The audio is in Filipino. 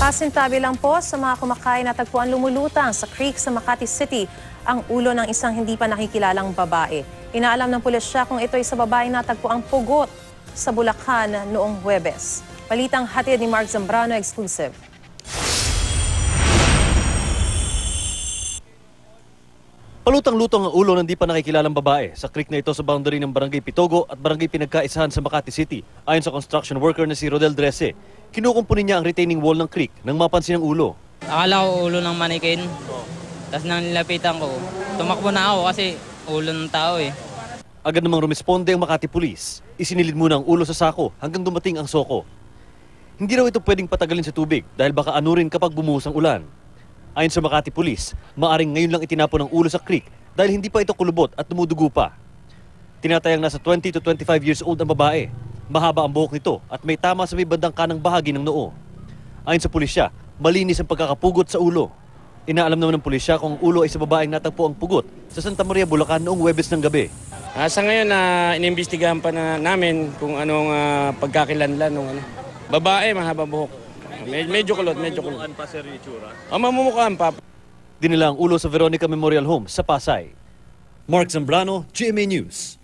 Pasintabi lang po sa mga kumakain na tagpuan lumulutang sa creek sa Makati City ang ulo ng isang hindi pa nakikilalang babae. Inaalam ng pulisya kung ito ay sa babae na tagpuang pugot sa Bulacan noong Huwebes. Balitang hatid ni Mark Zambrano, exclusive. Palutang-lutang ang ulo ng di pa nakikilalang babae sa creek na ito sa boundary ng Barangay Pitogo at Barangay Pinagkaisahan sa Makati City. Ayon sa construction worker na si Rodel Drese, kinukumpuni niya ang retaining wall ng creek nang mapansin ang ulo. Akala ko ulo ng manikin. Tapos nang nilapitan ko, tumakbo na ako kasi ulo ng tao eh. Agad namang rumisponde ang Makati Police. Isinilid muna ang ulo sa sako hanggang dumating ang soko. Hindi raw ito pwedeng patagalin sa tubig dahil baka anurin kapag bumuhos ang ulan. Ayon sa Makati Police, maaring ngayon lang itinapon ang ulo sa creek dahil hindi pa ito kulubot at dumudugo pa. Tinatayang nasa 20 to 25 years old ang babae. Mahaba ang buhok nito at may tama sa may bandang kanang bahagi ng noo. Ayon sa pulisya, malinis ang pagkakapugot sa ulo. Inaalam naman ng pulisya kung ang ulo ay sa babaeng natagpo ang pugot sa Santa Maria, Bulacan noong Huwebes ng gabi. Sa ngayon, inimbestigahan pa na namin kung anong pagkakilanlan ng babae, mahaba buhok. Medyo kulot. Mamumukhaan pa sir yung itsura? Mamumukhaan pa. Dinala ang ulo sa Veronica Memorial Home sa Pasay. Mark Zambrano, GMA News.